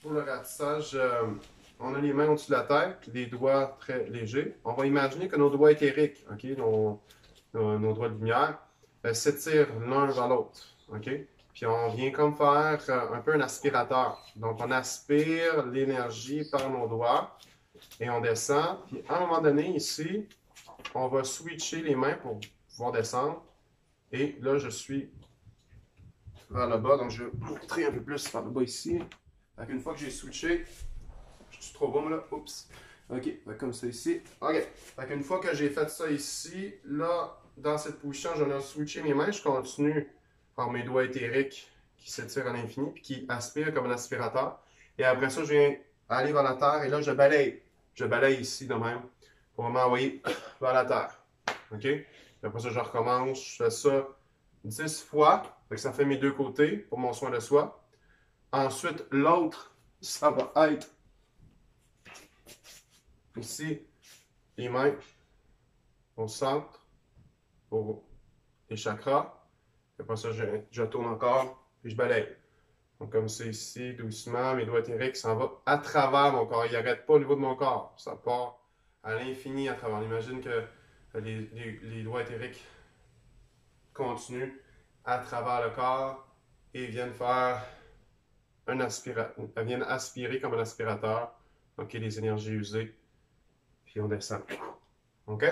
pour le ratissage, on a les mains au-dessus de la tête, les doigts très légers. On va imaginer que nos doigts éthériques, ok, nos doigts de lumière, s'étirent l'un vers l'autre. Ok? Puis on vient comme faire un peu un aspirateur. Donc on aspire l'énergie par nos doigts et on descend. Puis à un moment donné, ici, on va switcher les mains pour pouvoir descendre. Et là, je suis vers le bas. Donc je vais montrer un peu plus vers le bas ici. Donc une fois que j'ai switché, je suis trop bon là. Oups. Ok, comme ça ici. Ok. Fait une fois que j'ai fait ça ici, là, dans cette position, je viens switcher mes mains. Je continue par mes doigts éthériques qui s'étirent à l'infini puis qui aspirent comme un aspirateur. Et après ça, je viens aller vers la terre et là, je balaye. Je balaye ici de même pour m'envoyer vers la terre. OK? Puis après ça, je recommence. Je fais ça 10 fois. Fait que ça fait mes deux côtés pour mon soin de soi. Ensuite, l'autre, ça va être ici, les mains au centre pour les chakras. Après ça, je tourne encore et je balaye. Donc, comme c'est ici, doucement, mes doigts éthériques s'en vont à travers mon corps. Il n'arrête pas au niveau de mon corps. Ça part à l'infini à travers. On imagine que les doigts éthériques continuent à travers le corps et viennent faire viennent aspirer comme un aspirateur. Donc, les énergies usées. Puis on descend. OK?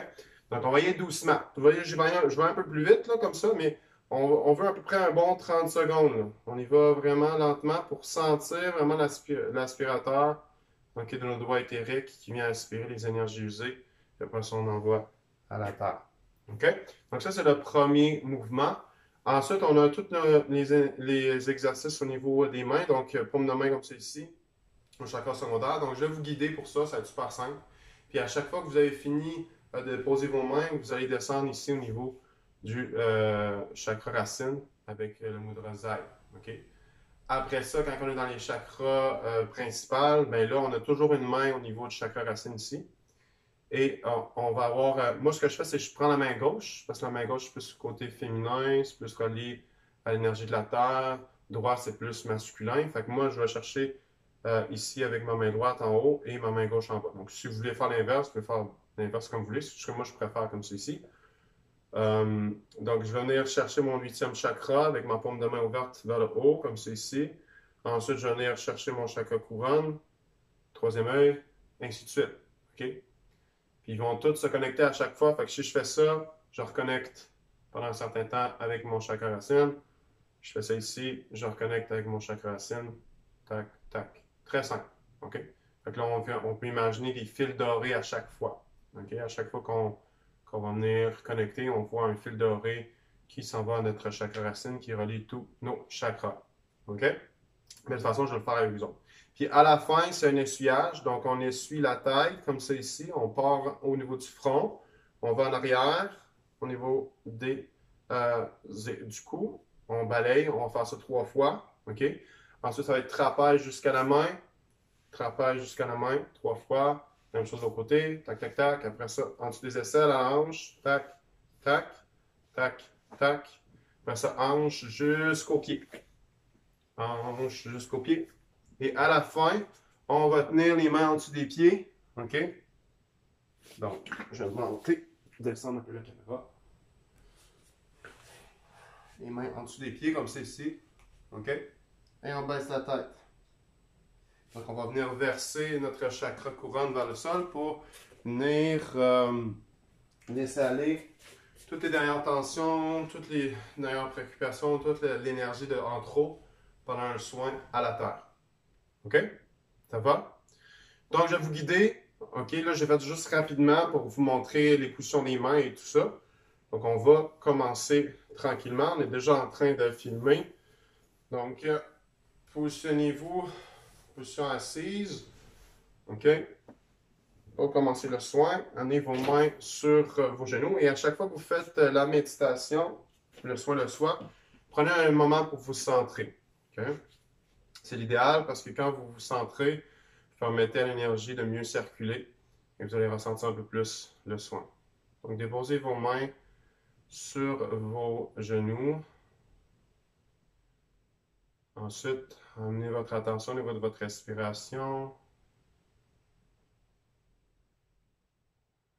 Donc, on va y aller doucement. Vous voyez, je vais un peu plus vite, là, comme ça, mais on veut à peu près un bon 30 secondes. Là. On y va vraiment lentement pour sentir vraiment l'aspirateur de nos doigts éthériques qui vient aspirer les énergies usées. Puis après ça, on envoie à la terre. OK? Donc, ça, c'est le premier mouvement. Ensuite, on a tous les exercices au niveau des mains. Donc, paume de main comme c'est ici, au chakra secondaire. Donc, je vais vous guider pour ça. Ça va être super simple. Puis, à chaque fois que vous avez fini de poser vos mains, vous allez descendre ici au niveau du chakra racine avec le mudra Zai. Okay? Après ça, quand on est dans les chakras principaux, ben là, on a toujours une main au niveau du chakra racine ici. Et on va avoir. Moi, ce que je fais, c'est que je prends la main gauche, parce que la main gauche, c'est plus côté féminin, c'est plus relié à l'énergie de la terre. Droit, c'est plus masculin. Fait que moi, je vais chercher ici avec ma main droite en haut et ma main gauche en bas. Donc, si vous voulez faire l'inverse, vous pouvez faire l'inverse comme vous voulez. Ce que moi, je préfère comme ceci. Donc, je vais venir chercher mon huitième chakra avec ma paume de main ouverte vers le haut, comme ceci. Ensuite, je vais venir chercher mon chakra couronne, troisième œil, ainsi de suite. OK? Puis ils vont tous se connecter à chaque fois. Fait que si je fais ça, je reconnecte pendant un certain temps avec mon chakra racine. Je fais ça ici, je reconnecte avec mon chakra racine. Tac, tac. Très simple. OK? Fait que là, on peut imaginer des fils dorés à chaque fois. OK? À chaque fois qu'on va venir connecter, on voit un fil doré qui s'en va à notre chakra racine qui relie tous nos chakras. OK? Mais de toute façon, je vais le faire avec vous autres. Puis à la fin, c'est un essuyage. Donc, on essuie la tête, comme ça ici. On part au niveau du front. On va en arrière, au niveau du cou. On balaye. On va faire ça 3 fois. OK? Ensuite, ça va être trapèze jusqu'à la main. Trapèze jusqu'à la main, 3 fois. Même chose de l'autre côté. Tac, tac, tac. Après ça, en dessous des aisselles, la hanche. Tac, tac, tac, tac. Après ça, hanche jusqu'au pied. Hanche jusqu'au pied. Et à la fin, on va tenir les mains en dessous des pieds. OK? Donc, je vais monter, descendre un peu la caméra. Les mains en dessous des pieds, comme c'est ici. OK? Et on baisse la tête. Donc, on va venir verser notre chakra couronne vers le sol pour venir laisser aller toutes les dernières tensions, toutes les dernières préoccupations, toute l'énergie en trop pendant un soin à la terre. OK? Ça va? Donc, je vais vous guider. OK, là, j'ai fait juste rapidement pour vous montrer les positions des mains et tout ça. Donc, on va commencer tranquillement. On est déjà en train de filmer. Donc, positionnez-vous, position assise. OK? Pour commencer le soin, amenez vos mains sur vos genoux. Et à chaque fois que vous faites la méditation, le soin de soi, prenez un moment pour vous centrer. OK? C'est l'idéal parce que quand vous vous centrez, permettez à l'énergie de mieux circuler et vous allez ressentir un peu plus le soin. Donc, déposez vos mains sur vos genoux. Ensuite, Amenez votre attention au niveau de votre respiration.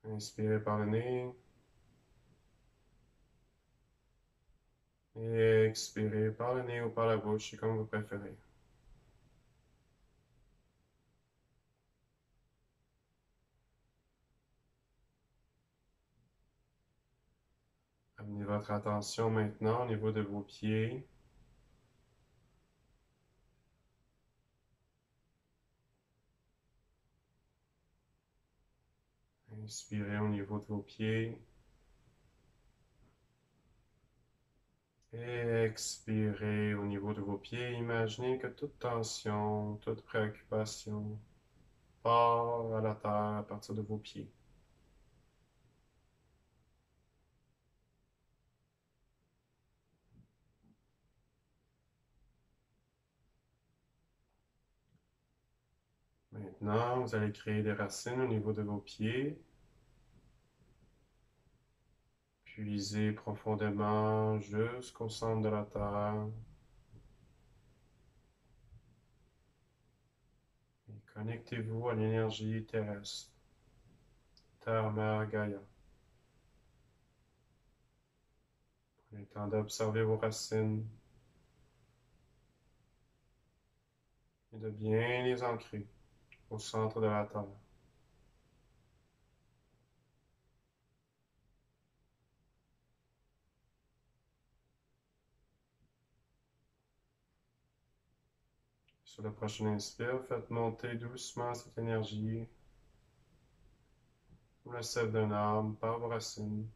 Inspirez par le nez. Et expirez par le nez ou par la bouche, c'est comme vous préférez. Amenez votre attention maintenant au niveau de vos pieds. Inspirez au niveau de vos pieds. Et expirez au niveau de vos pieds. Imaginez que toute tension, toute préoccupation part à la terre à partir de vos pieds. Maintenant, vous allez créer des racines au niveau de vos pieds. Puisez profondément jusqu'au centre de la terre. Et connectez-vous à l'énergie terrestre. Terre, Mère, Gaïa. Prenez le temps d'observer vos racines et de bien les ancrer au centre de la terre. Sur le prochain inspire, faites monter doucement cette énergie, comme le sève d'un arbre, par vos racines,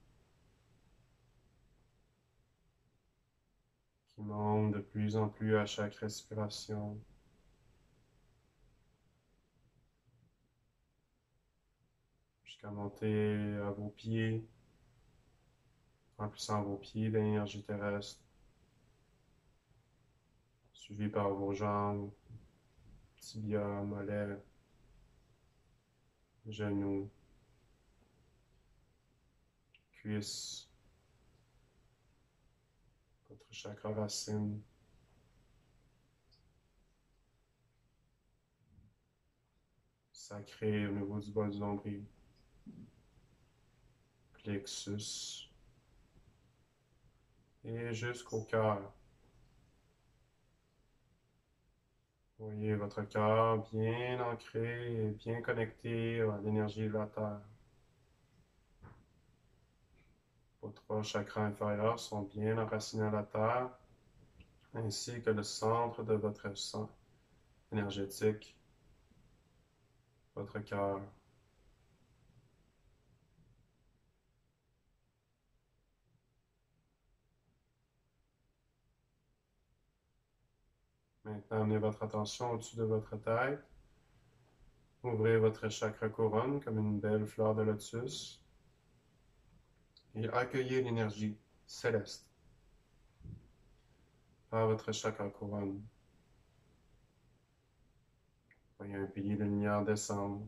qui monte de plus en plus à chaque respiration. Jusqu'à monter à vos pieds, remplissant vos pieds d'énergie terrestre, suivi par vos jambes, tibias, mollets, genoux, cuisses, votre chakra racine, sacré au niveau du bas du nombril, plexus, et jusqu'au cœur. Voyez votre cœur bien ancré et bien connecté à l'énergie de la Terre. Vos trois chakras inférieurs sont bien enracinés à la Terre, ainsi que le centre de votre sang énergétique, votre cœur. Maintenant, amenez votre attention au-dessus de votre tête. Ouvrez votre chakra couronne comme une belle fleur de lotus et accueillez l'énergie céleste par votre chakra couronne. Voyez un pilier de lumière descendre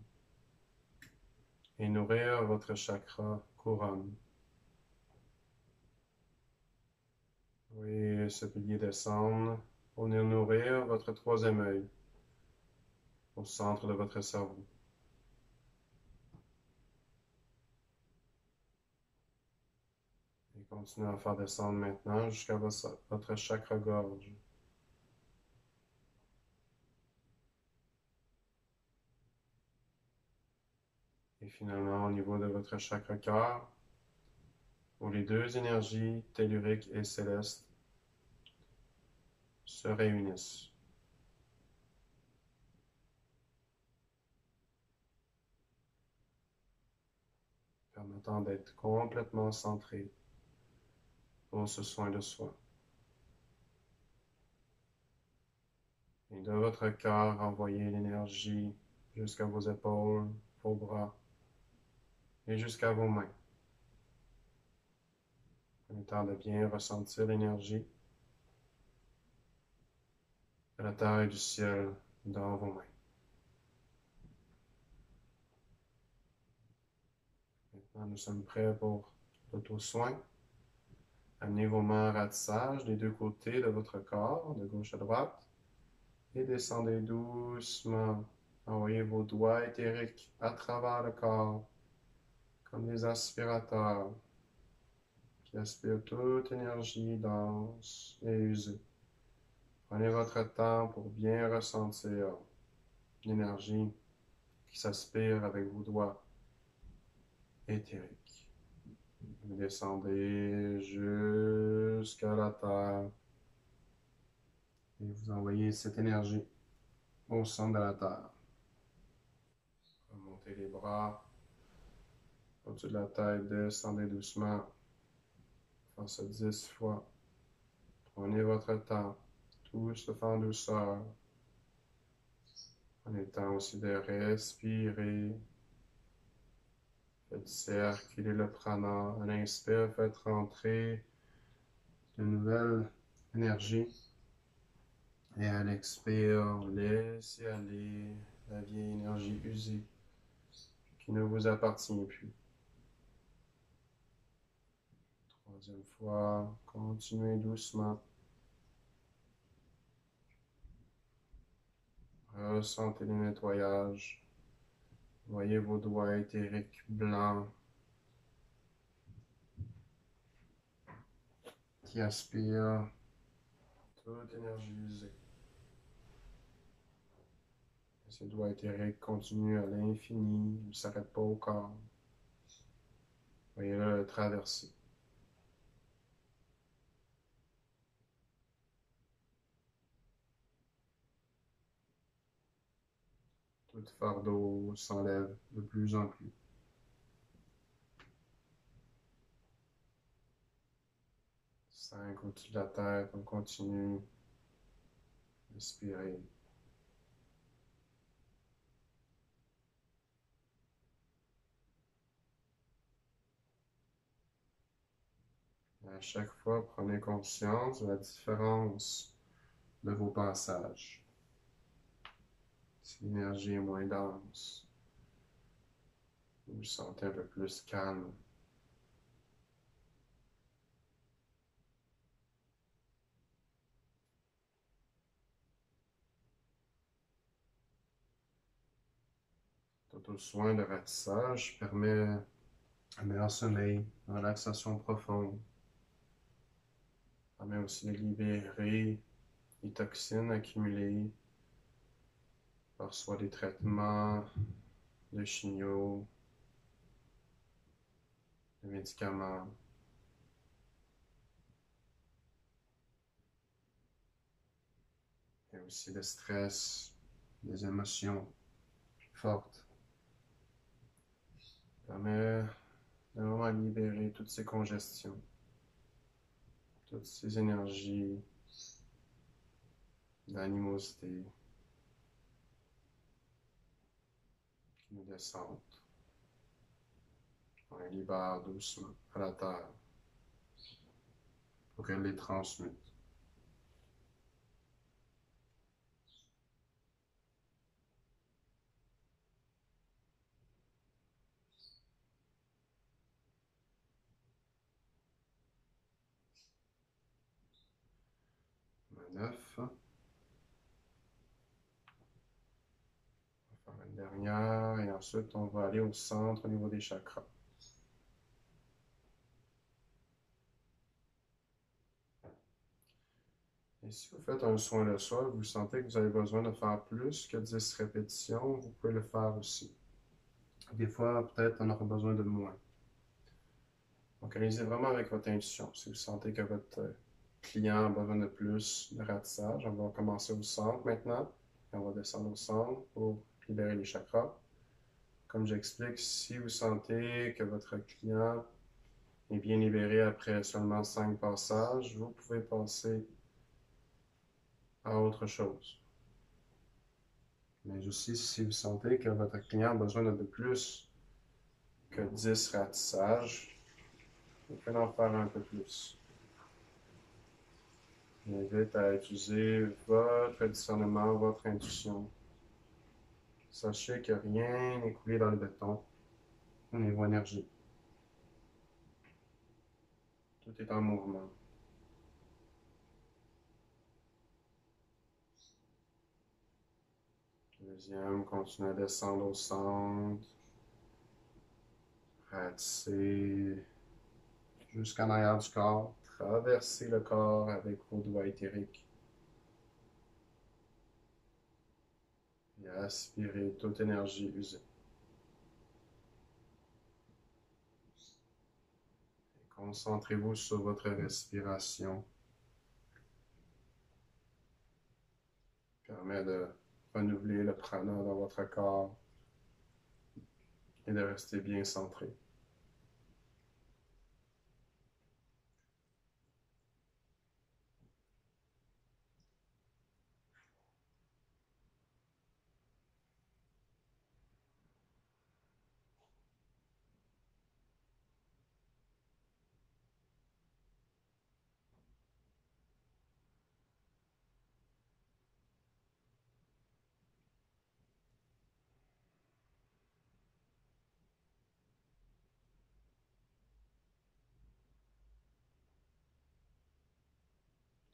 et nourrir votre chakra couronne. Voyez ce pilier descendre pour venir nourrir votre troisième œil au centre de votre cerveau. Et continuez à faire descendre maintenant jusqu'à votre chakra-gorge. Et finalement, au niveau de votre chakra-cœur, où les deux énergies telluriques et célestes se réunissent. Permettant d'être complètement centré pour ce soin de soi. Et de votre cœur, envoyez l'énergie jusqu'à vos épaules, vos bras et jusqu'à vos mains. Prenez le temps de bien ressentir l'énergie de la terre et du ciel dans vos mains. Maintenant, nous sommes prêts pour l'auto-soin. Amenez vos mains en ratissage des deux côtés de votre corps, de gauche à droite. Et descendez doucement. Envoyez vos doigts éthériques à travers le corps, comme des aspirateurs qui aspirent toute énergie dense et usée. Prenez votre temps pour bien ressentir l'énergie qui s'aspire avec vos doigts éthériques. Vous descendez jusqu'à la terre et vous envoyez cette énergie au centre de la terre. Remontez les bras au-dessus de la tête, descendez doucement. Faites ça 10 fois. Prenez votre temps. Tout se fait en douceur. Prenez le temps aussi de respirer. Faites circuler le prana. À l'inspire, faites rentrer de nouvelles énergies. Et à l'expire, laissez aller la vieille énergie usée qui ne vous appartient plus. Troisième fois, continuez doucement. Ressentez le nettoyage. Voyez vos doigts éthériques blancs qui aspirent toute énergie usée. Et ces doigts éthériques continuent à l'infini, ne s'arrêtent pas au corps. Voyez-le traverser. Tout fardeau s'enlève de plus en plus. 5 au-dessus de la tête, on continue. Respirez. Et à chaque fois, prenez conscience de la différence de vos passages. Si l'énergie est moins dense, vous vous sentez un peu plus calme. Tout au soin de ratissage permet un meilleur sommeil, une relaxation profonde. Permet aussi de libérer les toxines accumulées par soit des traitements de chimio, de médicaments. Et aussi le stress, des émotions fortes. Permet de vraiment libérer toutes ces congestions, toutes ces énergies d'animosité qui nous descendent. On les libère doucement à la terre pour qu'elle les transmute. Neuf. On va faire une dernière et ensuite on va aller au centre au niveau des chakras. Et si vous faites un soin le soir, vous sentez que vous avez besoin de faire plus que 10 répétitions, vous pouvez le faire aussi. Des fois, peut-être on aura besoin de moins. Donc, allez-y vraiment avec votre intuition. Si vous sentez que votre client a besoin de plus de ratissage, on va commencer au centre maintenant. Et on va descendre au centre pour libérer les chakras. Comme j'explique, si vous sentez que votre client est bien libéré après seulement 5 passages, vous pouvez passer à autre chose. Mais aussi, si vous sentez que votre client a besoin de plus que 10 ratissages, vous pouvez en faire un peu plus. Je vous invite à utiliser votre discernement, votre intuition. Sachez que rien n'est coulé dans le béton au niveau énergie. Tout est en mouvement. Deuxième, continuez à descendre au centre. Ratisser jusqu'en arrière du corps. Traversez le corps avec vos doigts éthériques. Et aspirez toute énergie usée. Concentrez-vous sur votre respiration. Permet de renouveler le prana dans votre corps et de rester bien centré.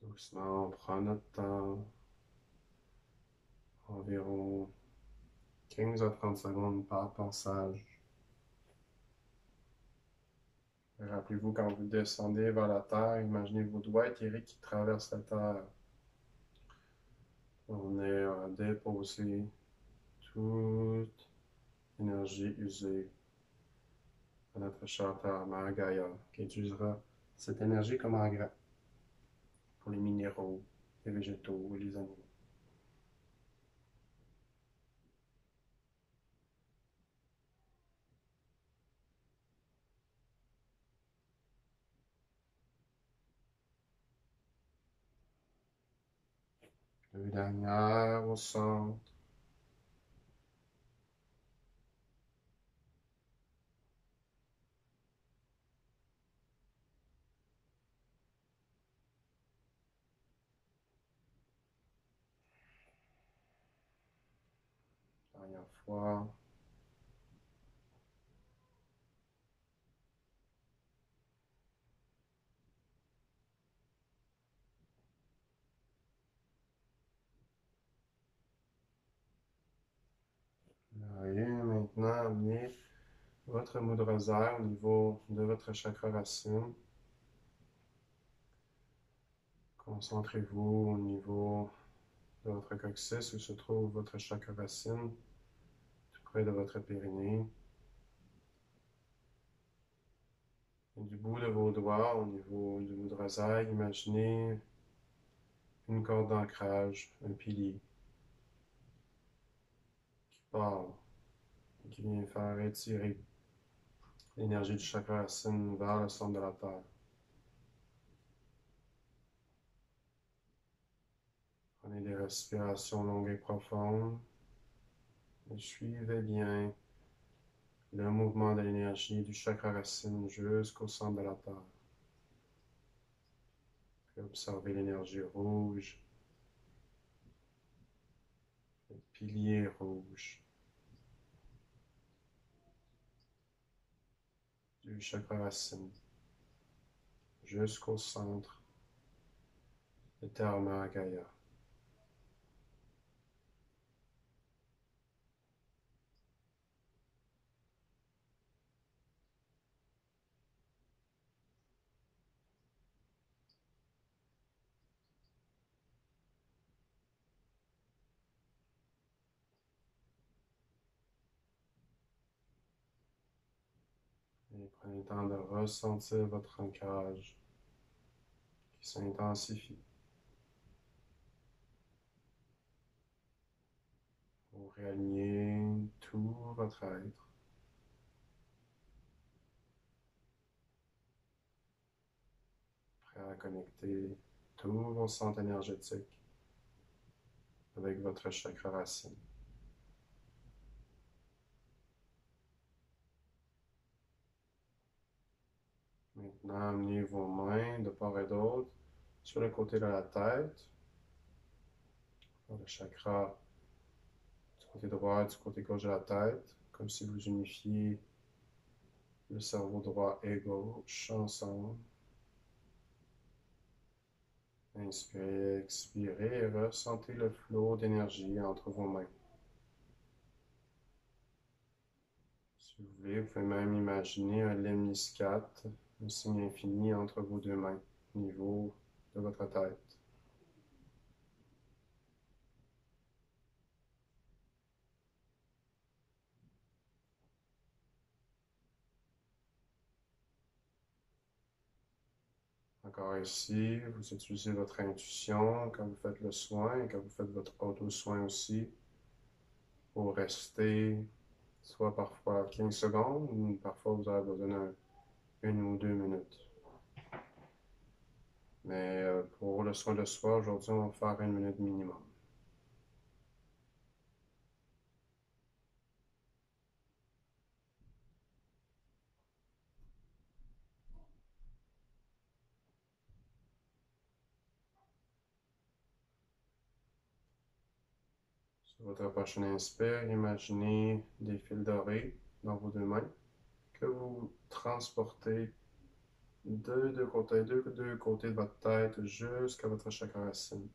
Doucement, on prend notre temps, environ 15 à 30 secondes par passage. Rappelez-vous, quand vous descendez vers la terre, imaginez vos doigts éthériques qui traversent la terre. On est à déposer toute énergie usée à notre chère terre, Mère Gaïa, qui utilisera cette énergie comme engrais pour les minéraux, les végétaux et les animaux. Deux dernières au centre. Dernière fois. Et maintenant, amenez votre mudra au niveau de votre chakra racine. Concentrez-vous au niveau de votre coccyx où se trouve votre chakra racine, tout près de votre périnée. Et du bout de vos doigts, au niveau du mudra, imaginez une corde d'ancrage, un pilier qui part et qui vient faire étirer l'énergie du chakra racine vers le centre de la Terre. Prenez des respirations longues et profondes et suivez bien le mouvement de l'énergie du chakra racine jusqu'au centre de la Terre. Puis observez l'énergie rouge, le pilier rouge du chakra racine jusqu'au centre de Dharma Gaia. Et prenez le temps de ressentir votre ancrage qui s'intensifie. Vous réalignez tout votre être. Prêt à connecter tous vos centres énergétiques avec votre chakra racine. Maintenant, amenez vos mains de part et d'autre sur le côté de la tête, le chakra du côté droit et du côté gauche de la tête, comme si vous unifiez le cerveau droit et gauche ensemble. Inspirez, expirez et ressentez le flot d'énergie entre vos mains. Si vous voulez, vous pouvez même imaginer un lemniscate, un signe infini entre vos deux mains, au niveau de votre tête. Encore ici, vous utilisez votre intuition quand vous faites le soin et quand vous faites votre auto-soin aussi pour rester soit parfois 15 secondes ou parfois vous avez besoin d'une ou 2 minutes. Mais pour le soin de soi, aujourd'hui, on va faire 1 minute minimum. Sur votre prochaine inspire, imaginez des fils dorés dans vos deux mains que vous transportez deux côtés de votre tête jusqu'à votre chakra racine.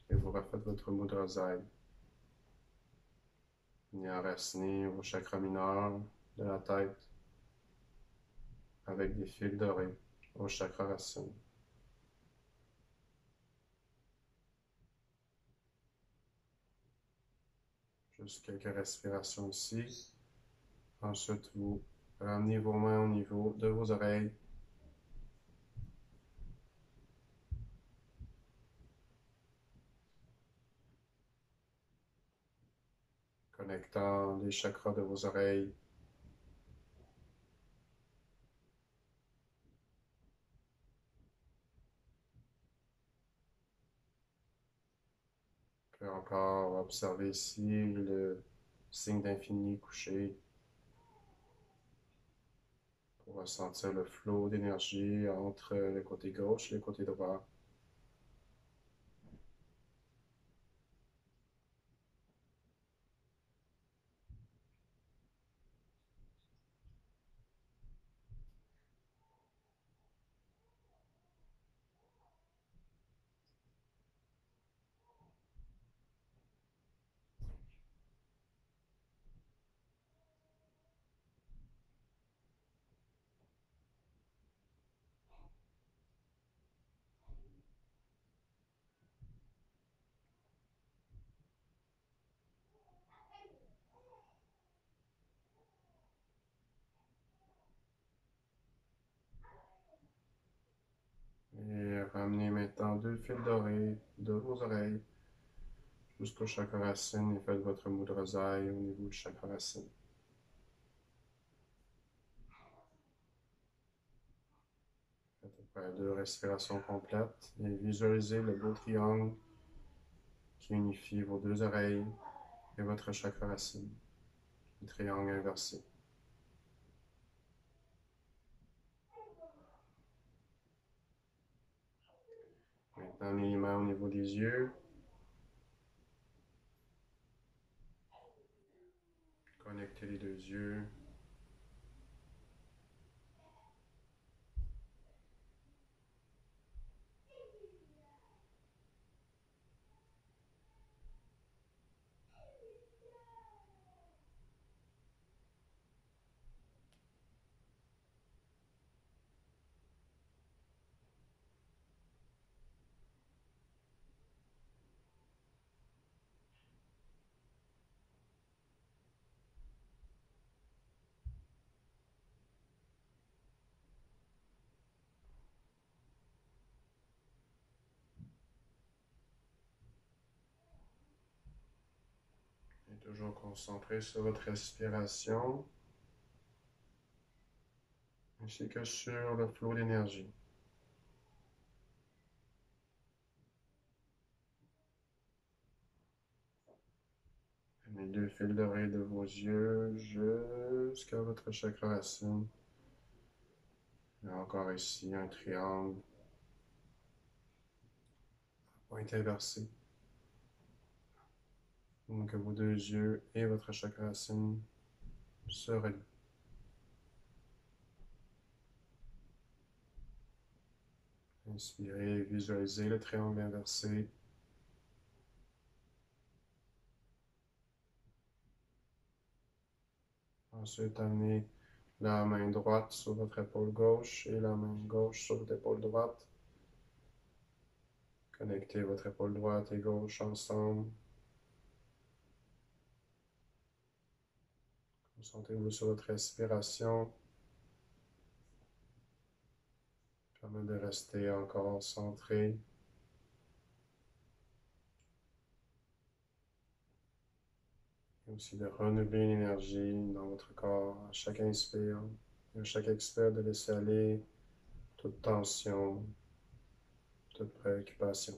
Et vous refaites votre mudra zaï. Venez enraciner vos chakras mineurs de la tête avec des fils dorés au chakra racine. Juste quelques respirations ici. Ensuite, vous ramenez vos mains au niveau de vos oreilles. Connectant les chakras de vos oreilles. Puis encore, observez ici le signe d'infini couché pour ressentir le flot d'énergie entre le côté gauche et le côté droit. Et ramenez maintenant deux fils dorés de vos oreilles jusqu'au chakra racine et faites votre mudra zaï au niveau du chakra racine. Faites à peu près 2 respirations complètes et visualisez le beau triangle qui unifie vos deux oreilles et votre chakra racine. Le triangle inversé. Maintenant, les mains au niveau des yeux. Connectez les deux yeux. Et toujours concentré sur votre respiration, ainsi que sur le flot d'énergie. Les deux fils d'oreilles de vos yeux jusqu'à votre chakra racine. Et encore ici, un triangle, point inversé. Donc vos deux yeux et votre chakra racine se relient. Inspirez, visualisez le triangle inversé. Ensuite, amenez la main droite sur votre épaule gauche et la main gauche sur votre épaule droite. Connectez votre épaule droite et gauche ensemble. Concentrez-vous sur votre respiration. Permet de rester encore centré. Et aussi de renouveler l'énergie dans votre corps à chaque inspire et à chaque expire, de laisser aller toute tension, toute préoccupation.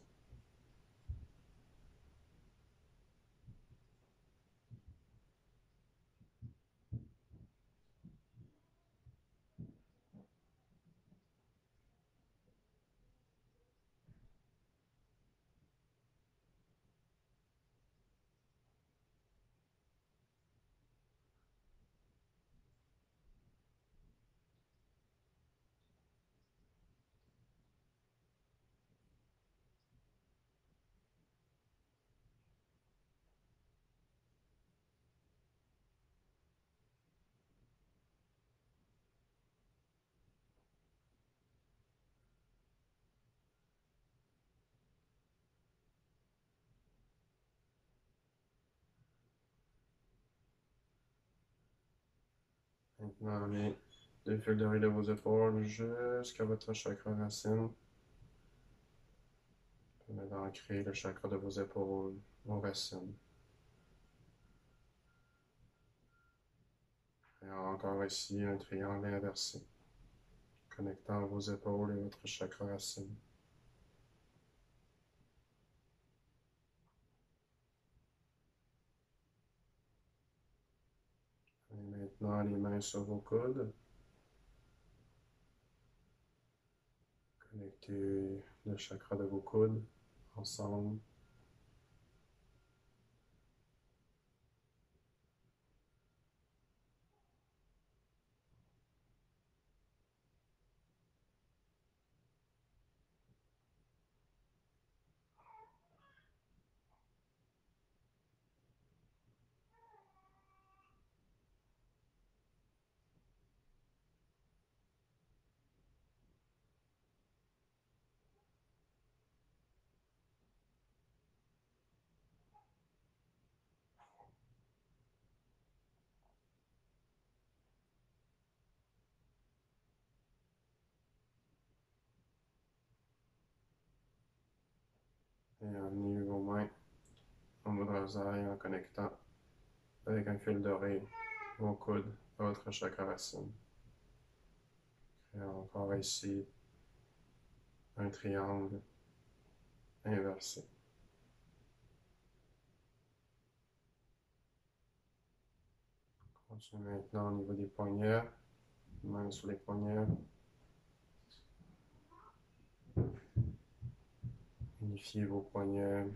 Maintenant, amenez les fils de riz de vos épaules jusqu'à votre chakra racine. Permet d'ancrer le chakra de vos épaules aux racines. Et encore ici, un triangle inversé, connectant vos épaules et votre chakra racine. Et maintenant, les mains sur vos coudes. Connectez le chakra de vos coudes ensemble. Et amenez vos mains en moudra en connectant avec un fil doré vos coudes à votre chakra racine. Et encore ici, un triangle inversé. Continuez maintenant au niveau des poignets, mains sur les poignets. Unifiez vos poignets.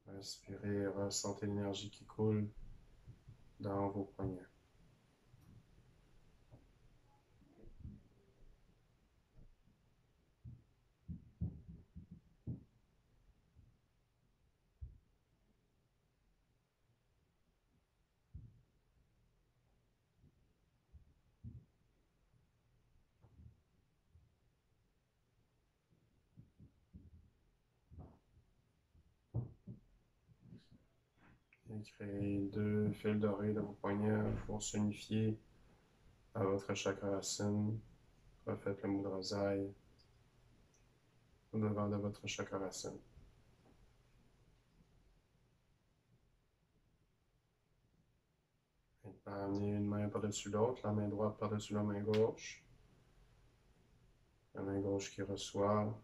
Respirez, ressentez l'énergie qui coule dans vos poignets. Et créez deux fils dorés de vos poignets pour s'unifier à votre chakra racine. Refaites le mudra au devant de votre chakra racine. Maintenant, amenez une main par-dessus l'autre, la main droite par-dessus la main gauche. La main gauche qui reçoit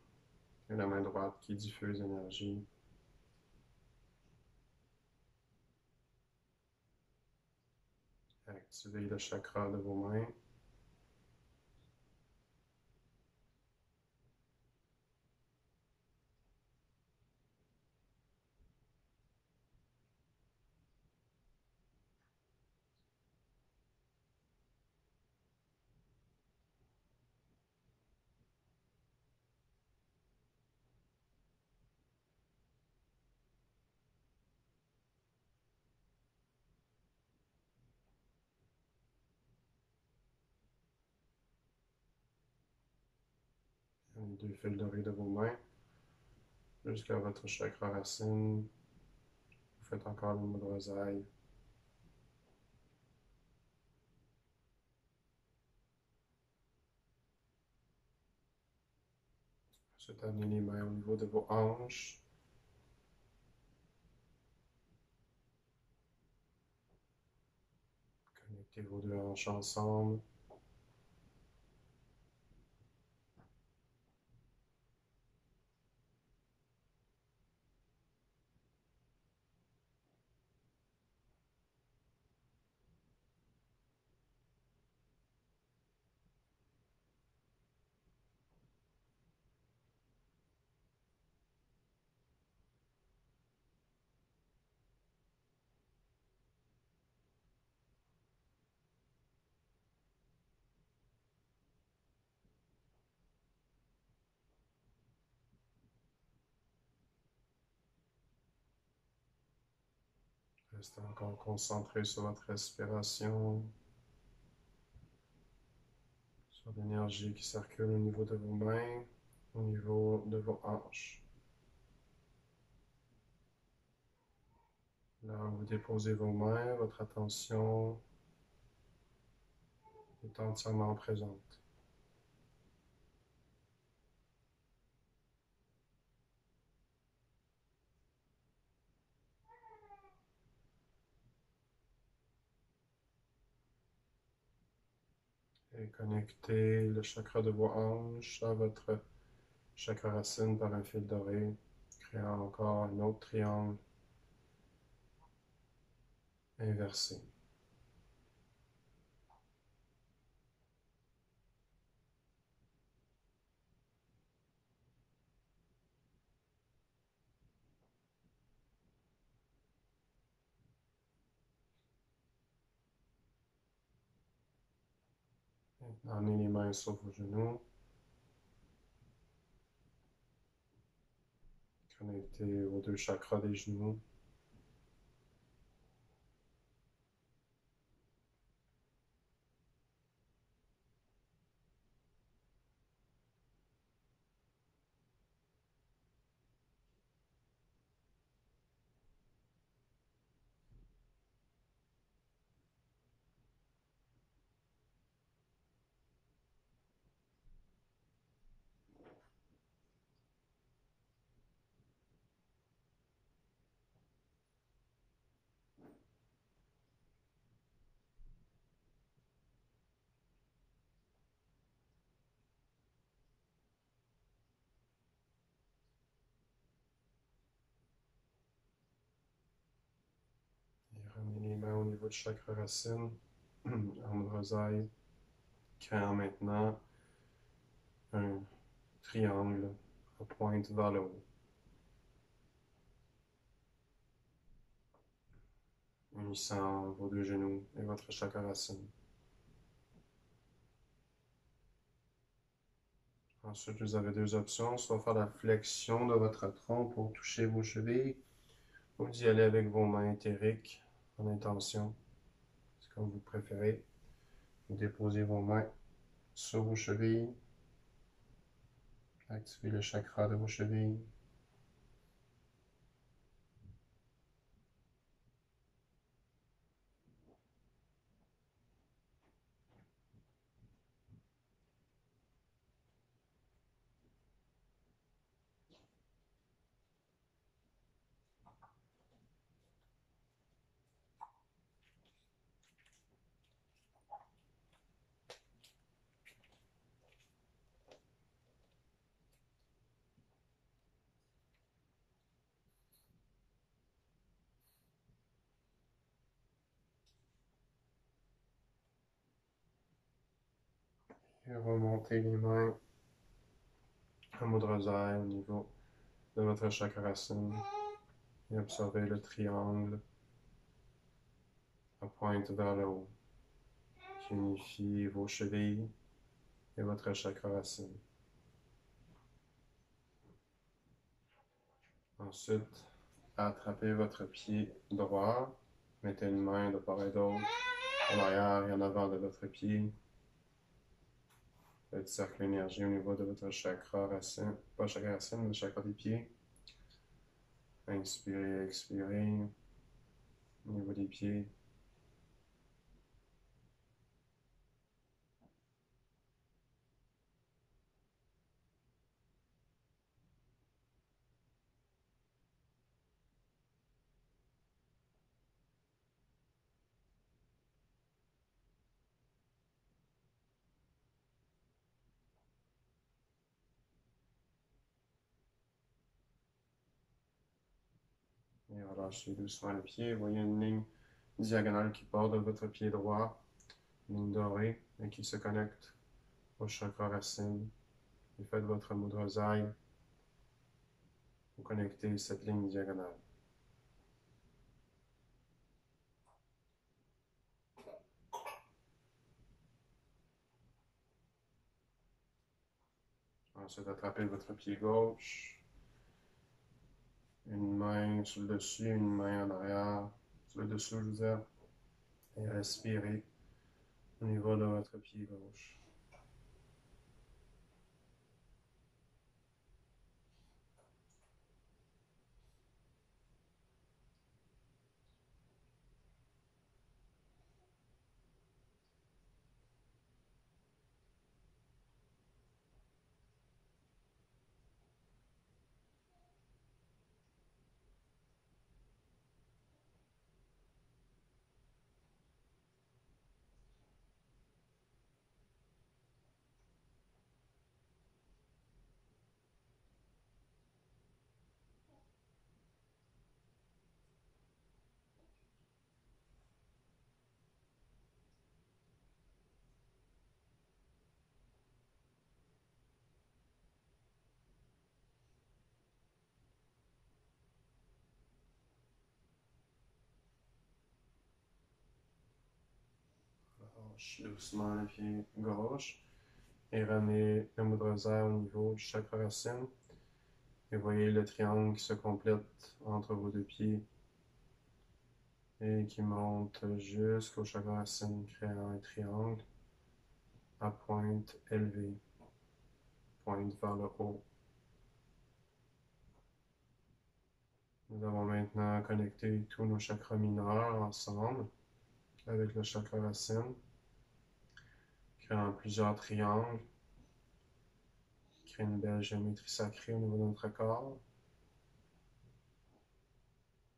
et la main droite qui diffuse l'énergie. Activez le chakra de vos mains. les deux fils dorés de vos mains jusqu'à votre chakra racine. Vous faites encore le mot de rosaille. Ensuite, amenez les mains au niveau de vos hanches. Connectez vos deux hanches ensemble. Restez encore concentré sur votre respiration, sur l'énergie qui circule au niveau de vos mains, au niveau de vos hanches. Là où vous déposez vos mains, votre attention est entièrement présente. Et connectez le chakra de vos hanches à votre chakra racine par un fil doré, créant encore un autre triangle inversé. Amenez les mains sur vos genoux. Connectez vos deux chakras des genoux. Et ramenez les mains au niveau du chakra racine, en rosaille, créant maintenant un triangle à pointe vers le haut, unissant vos deux genoux et votre chakra racine. Ensuite, vous avez deux options, soit faire la flexion de votre tronc pour toucher vos chevilles, ou d'y aller avec vos mains éthériques en intention. C'est comme vous préférez. Vous déposez vos mains sur vos chevilles, activez le chakra de vos chevilles. Et remontez les mains en mode rosaire au niveau de votre chakra racine et observez le triangle à pointe vers le haut qui unifie vos chevilles et votre chakra racine. Ensuite, attrapez votre pied droit, mettez une main de part et d'autre en arrière et en avant de votre pied. Petit cercle d'énergie au niveau de votre chakra racine, pas chakra racine, mais le chakra des pieds. Inspirez, expirez au niveau des pieds. Et relâchez doucement le pied. Vous voyez une ligne diagonale qui part de votre pied droit, une ligne dorée, et qui se connecte au chakra racine. Et faites votre mudra Zai pour connecter cette ligne diagonale. Ensuite, attrapez votre pied gauche. Une main sur le dessus, une main en arrière. Sur le dessous, je veux dire. Et respirez au niveau de votre pied gauche. Relâchez doucement le pied gauche. Et ramenez le mudra Zai au niveau du chakra racine. Et voyez le triangle qui se complète entre vos deux pieds et qui monte jusqu'au chakra racine, créant un triangle à pointe élevée, pointe vers le haut. Nous avons maintenant connecté tous nos chakras mineurs ensemble avec le chakra racine, créant plusieurs triangles, qui créent une belle géométrie sacrée au niveau de notre corps.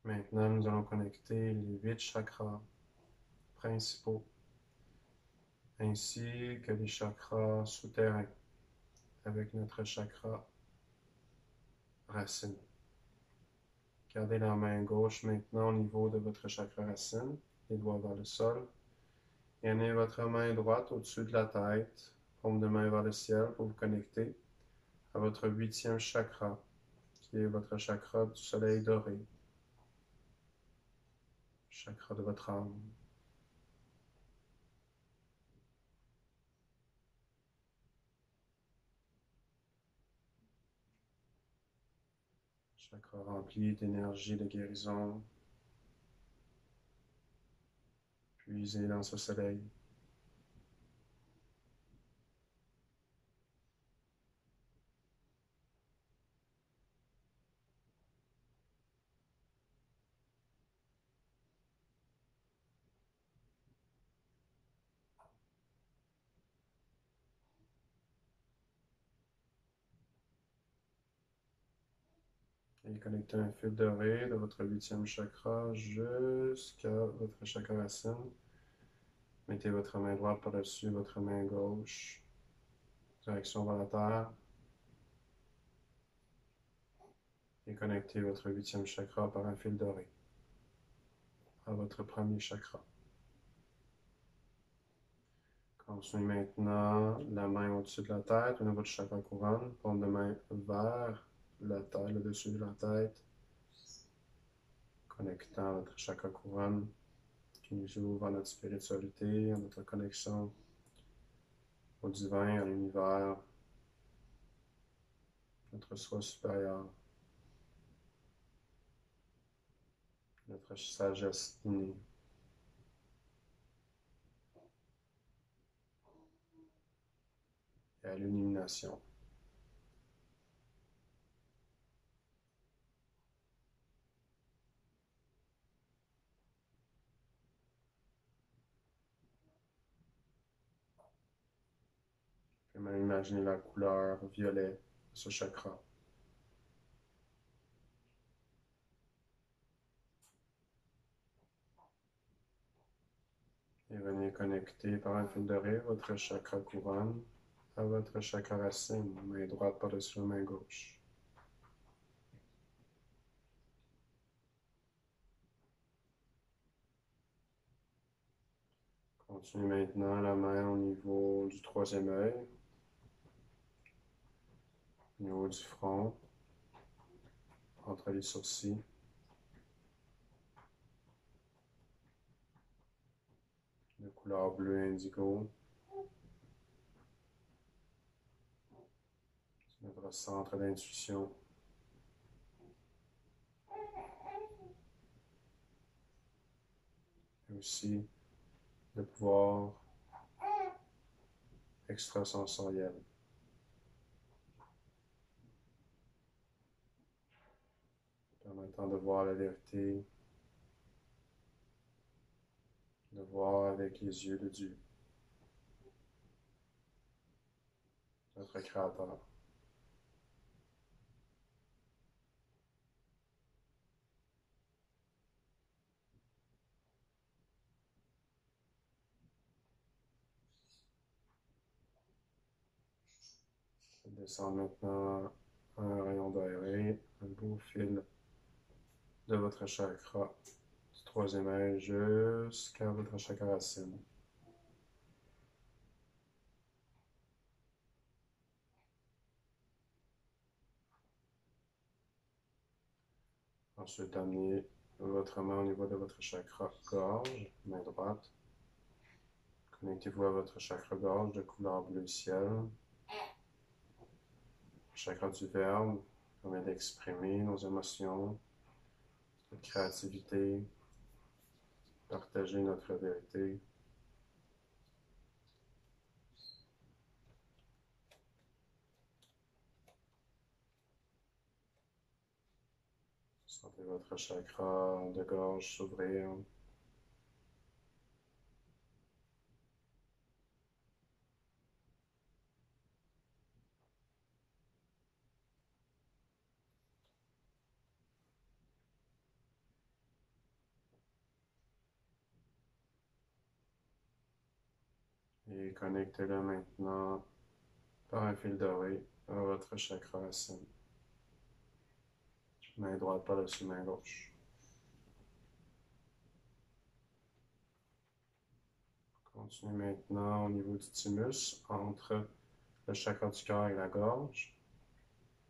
Maintenant, nous allons connecter les 8 chakras principaux, ainsi que les chakras souterrains avec notre chakra racine. Gardez la main gauche maintenant au niveau de votre chakra racine, les doigts vers le sol. Et amenez votre main droite au-dessus de la tête, paume de main vers le ciel pour vous connecter à votre 8e chakra, qui est votre chakra du soleil doré, chakra de votre âme. Chakra rempli d'énergie de guérison, puisé dans ce soleil. Et connectez un fil doré de votre 8e chakra jusqu'à votre chakra racine. Mettez votre main droite par-dessus votre main gauche, direction vers la terre. Et connectez votre 8e chakra par un fil doré à votre premier chakra. Continuez maintenant la main au-dessus de la tête, au niveau du chakra couronne, paume de main vers la tête, le dessus de la tête, connectant votre chakra couronne qui nous ouvre à notre spiritualité, à notre connexion au divin, à l'univers, notre soi supérieur, notre sagesse innée. Et et à l'illumination. Vous pouvez même imaginer la couleur violet de ce chakra. Et venez connecter par un fil de rire votre chakra couronne à votre chakra racine, main droite par-dessus la main gauche. Continuez maintenant la main au niveau du troisième œil, au niveau du front, entre les sourcils. De couleur bleu indigo. C'est notre centre d'intuition. Et aussi le pouvoir extrasensoriel. Permettant de voir la vérité, de voir avec les yeux de Dieu, notre Créateur. Descendre maintenant un rayon doré, un beau fil de votre chakra du troisième œil jusqu'à votre chakra racine. Ensuite, amenez votre main au niveau de votre chakra gorge, main droite. Connectez-vous à votre chakra gorge de couleur bleu ciel. Chakra du verbe permet d'exprimer nos émotions, notre créativité, partager notre vérité. Sentez votre chakra de gorge s'ouvrir. Et connectez-le maintenant par un fil doré à votre chakra racine. Main droite par-dessus main gauche. Continuez maintenant au niveau du thymus, entre le chakra du cœur et la gorge,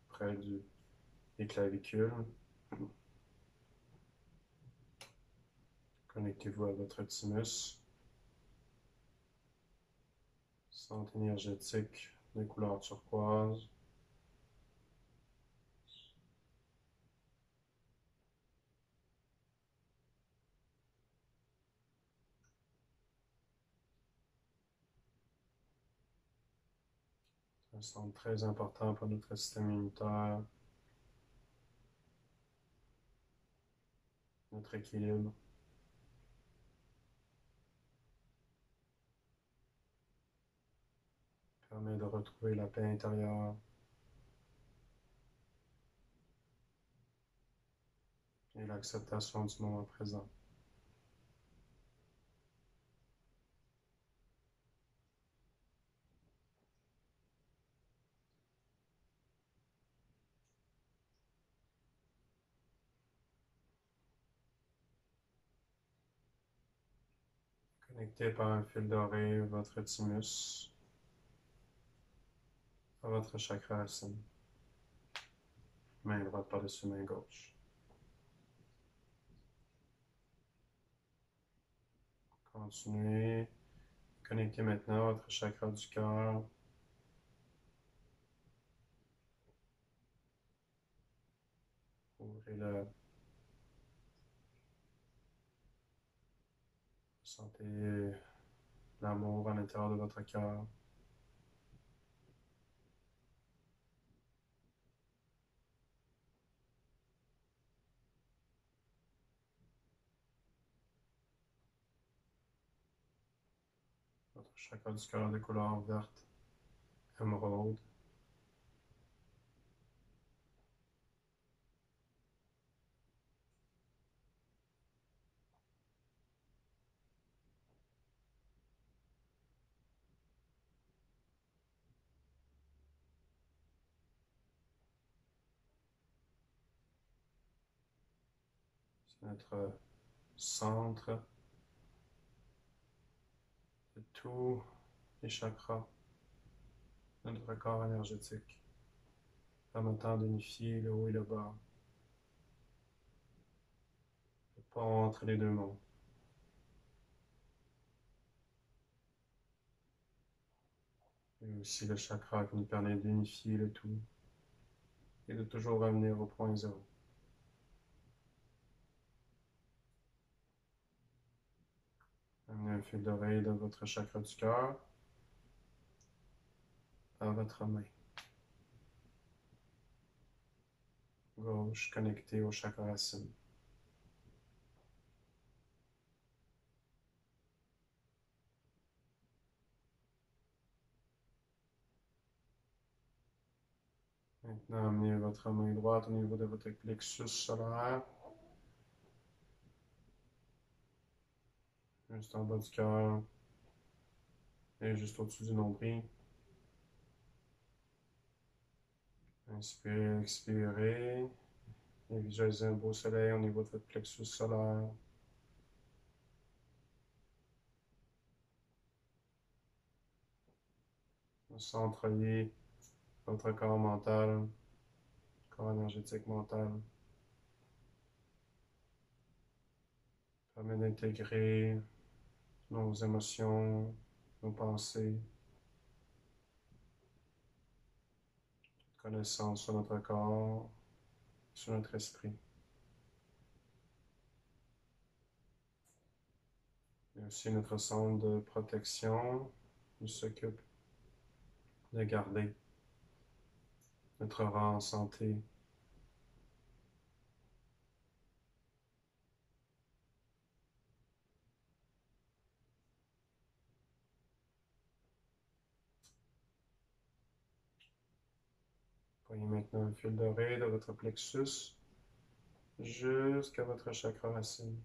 près des clavicules. Connectez-vous à votre thymus. Centre énergétique de couleur turquoise. C'est un centre très important pour notre système immunitaire, notre équilibre. Permet de retrouver la paix intérieure et l'acceptation du moment présent. Connectez par un fil doré votre thymus à votre chakra racine. Main droite par-dessus main gauche. Continuez. Connectez maintenant votre chakra du cœur. Ouvrez-le. Sentez l'amour à l'intérieur de votre cœur. Votre chakra du cœur de couleur verte, émeraude. C'est notre centre de tous les chakras de notre corps énergétique, permettant d'unifier le haut et le bas, le pont entre les deux mondes. Et aussi le chakra qui nous permet d'unifier le tout et de toujours revenir au point zéro. Amenez un fil d'oreille de votre chakra du cœur à votre main gauche connectée au chakra racine. Maintenant, amenez votre main droite au niveau de votre plexus solaire, juste en bas du cœur et juste au-dessus du nombril. Inspirez, expirez et visualisez un beau soleil au niveau de votre plexus solaire. Centrez votre corps mental, corps énergétique mental. Permet d'intégrer nos émotions, nos pensées, connaissance sur notre corps, sur notre esprit. Et aussi notre centre de protection qui s'occupe de garder notre rang en santé. Prenez maintenant un fil d'oreille de votre plexus jusqu'à votre chakra racine.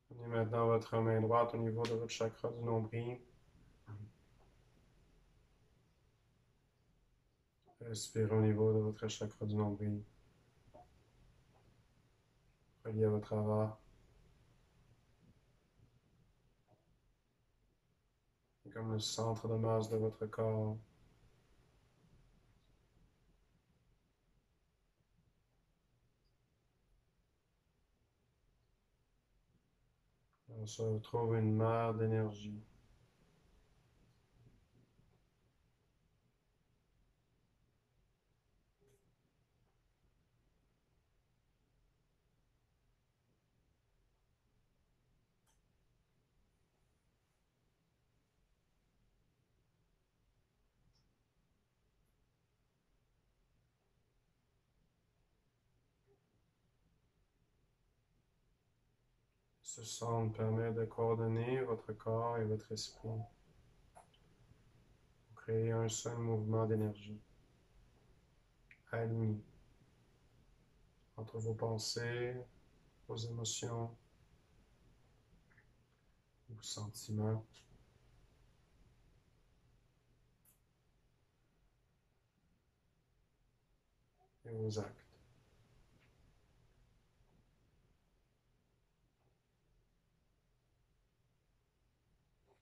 Prenez maintenant votre main droite au niveau de votre chakra du nombril. Respirez au niveau de votre chakra du nombril. Relié à votre aura. Comme le centre de masse de votre corps. On se retrouve une mer d'énergie. Ce centre permet de coordonner votre corps et votre esprit pour créer un seul mouvement d'énergie aligné entre vos pensées, vos émotions, vos sentiments et vos actes,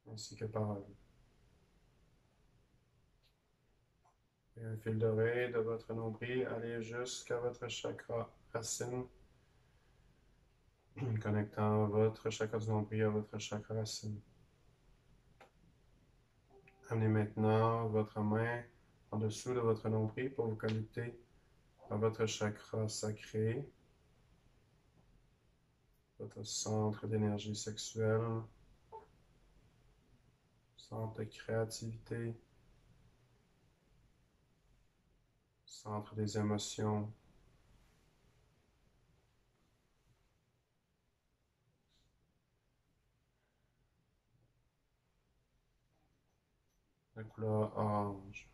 ainsi que paroles. Et un fil d'oreille de votre nombril, allez jusqu'à votre chakra racine, connectant votre chakra du nombril à votre chakra racine. Amenez maintenant votre main en dessous de votre nombril pour vous connecter à votre chakra sacré, votre centre d'énergie sexuelle, centre de créativité, centre des émotions. La couleur orange.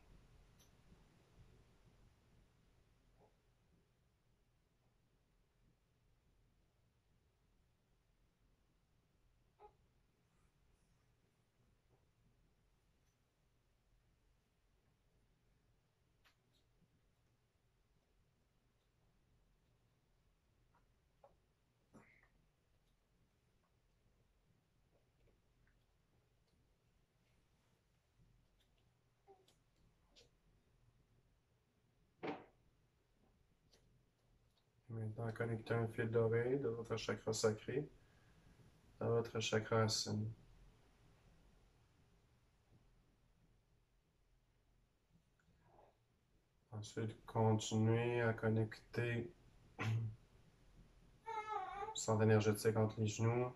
Maintenant, connectez un fil doré de votre chakra sacré à votre chakra racine. Ensuite, continuez à connecter le centre énergétique entre les genoux.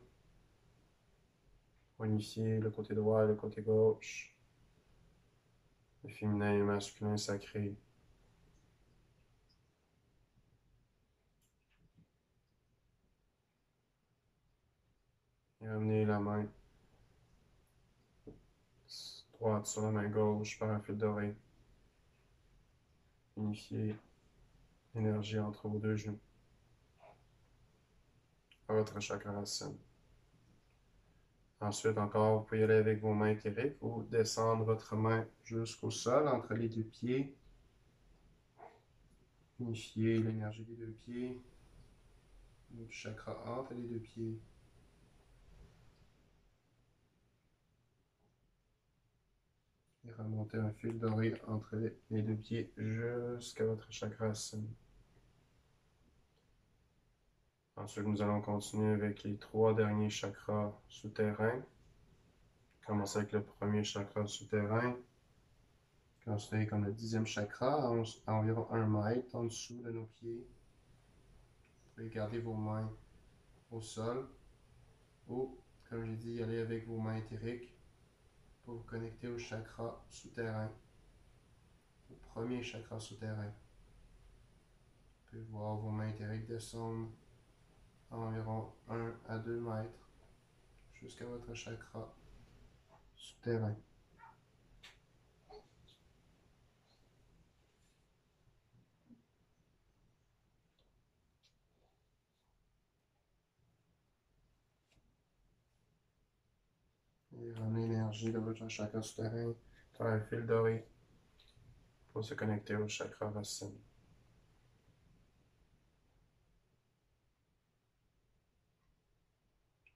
Unifier le côté droit et le côté gauche. Le féminin et le masculin sacré. Et amenez la main droite sur la main gauche par un fil doré. Unifiez l'énergie entre vos deux genoux. À votre chakra racine. Ensuite, encore, vous pouvez y aller avec vos mains éthériques ou descendre votre main jusqu'au sol entre les deux pieds. Unifiez l'énergie des deux pieds. Du chakra entre les deux pieds. Et remontez un fil doré entre les deux pieds jusqu'à votre chakra racine. Ensuite, nous allons continuer avec les trois derniers chakras souterrains. Commencer avec le premier chakra souterrain. Considéré comme le 10e chakra, à environ 1 mètre en dessous de nos pieds. Vous pouvez garder vos mains au sol ou, comme j'ai dit, aller avec vos mains éthériques pour vous connecter au chakra souterrain, au premier chakra souterrain. Vous pouvez voir vos mains éthériques descendre à environ 1 à 2 mètres jusqu'à votre chakra souterrain. Et ramenez l'énergie de votre chakra souterrain par un fil doré pour se connecter au chakra racine.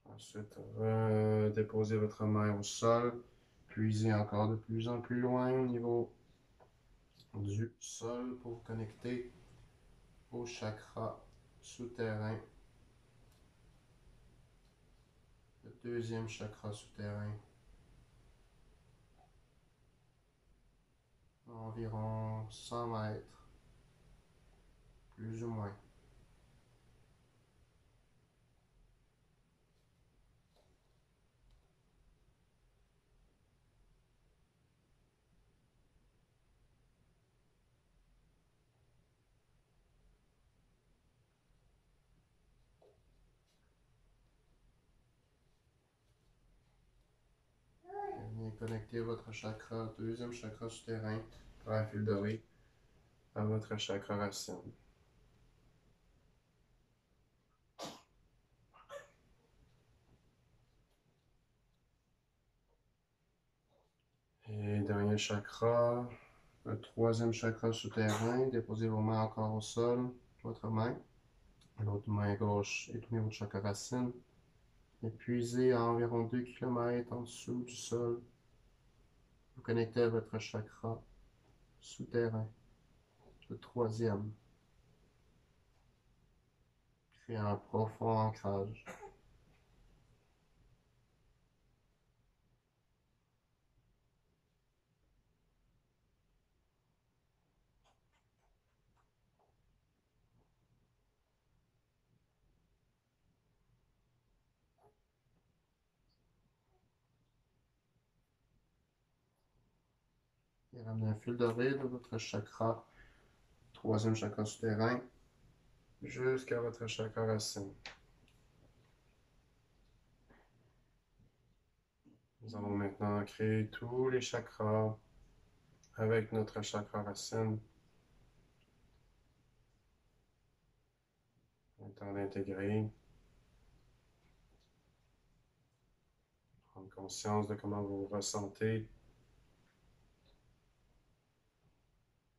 Ensuite, déposez votre main au sol, puisez encore de plus en plus loin au niveau du sol pour vous connecter au chakra souterrain, le deuxième chakra souterrain, à environ 100 mètres, plus ou moins. Venez connecter votre chakra, deuxième chakra souterrain, par un fil doré, à votre chakra racine. Et dernier chakra, le troisième chakra souterrain, déposez vos mains encore au sol, votre main, l'autre main gauche et tournez votre chakra racine. Et puisez à environ 2 km en dessous du sol. Vous connectez à votre chakra souterrain, le troisième. Créez un profond ancrage. Et ramenez un fil doré de votre chakra, troisième chakra souterrain, jusqu'à votre chakra racine. Nous allons maintenant créer tous les chakras avec notre chakra racine. Le temps d'intégrer. Prendre conscience de comment vous vous ressentez.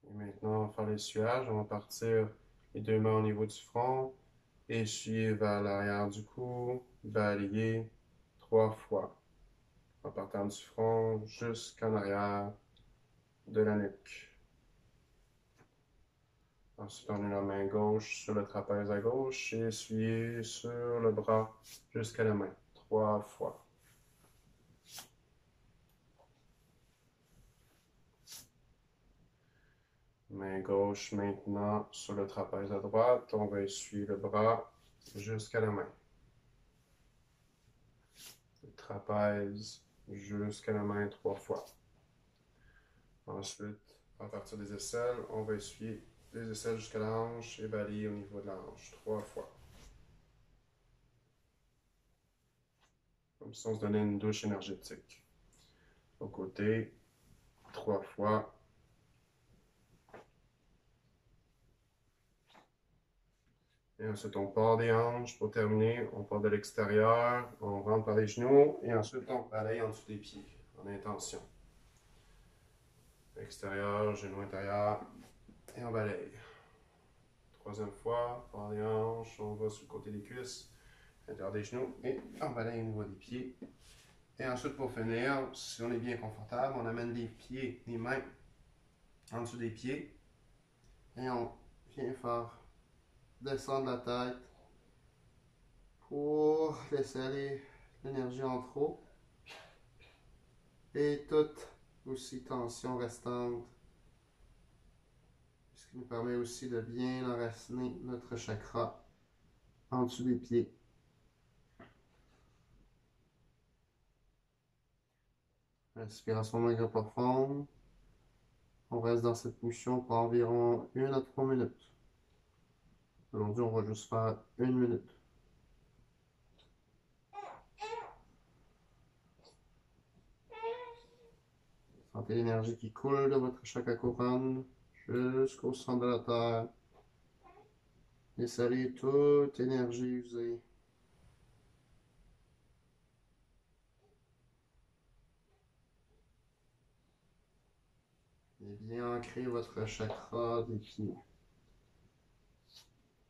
Et maintenant, on va faire l'essuyage. On va partir les deux mains au niveau du front. Essuyer vers l'arrière du cou. Balayer 3 fois. En partant du front jusqu'en arrière de la nuque. Ensuite, on met la main gauche sur le trapèze à gauche et essuyer sur le bras jusqu'à la main. 3 fois. Main gauche maintenant sur le trapèze à droite. On va essuyer le bras jusqu'à la main. Le trapèze jusqu'à la main 3 fois. Ensuite, à partir des aisselles, on va essuyer les aisselles jusqu'à la hanche et balayer au niveau de la hanche 3 fois. Comme ça, on se donnait une douche énergétique. Au côté, 3 fois. Et ensuite, on part des hanches pour terminer. On part de l'extérieur, on rentre par les genoux et ensuite, on balaye en dessous des pieds en intention. Extérieur, genou intérieur et on balaye. Troisième fois, part des hanches, on va sur le côté des cuisses, l'intérieur des genoux et on balaye au niveau des pieds. Et ensuite, pour finir, si on est bien confortable, on amène les pieds, les mains en dessous des pieds et on vient faire descendre la tête pour laisser aller l'énergie en trop et toute aussi tension restante, ce qui nous permet aussi de bien enraciner notre chakra en dessous des pieds. Respiration longue et profonde. On reste dans cette position pour environ 1 à 3 minutes. Aujourd'hui, on va juste faire 1 minute. Sentez l'énergie qui coule de votre chakra couronne jusqu'au centre de la terre. Laissez aller toute énergie usée. Et bien ancrer votre chakra des pieds.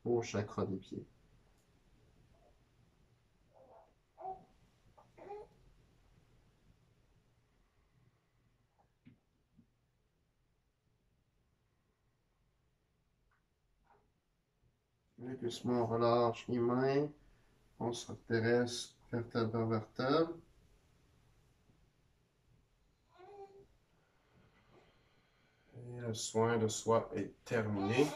Au chakra des pieds. Et doucement, on relâche les mains. On s'intéresse vertèbre par vertèbre. Et le soin de soi est terminé.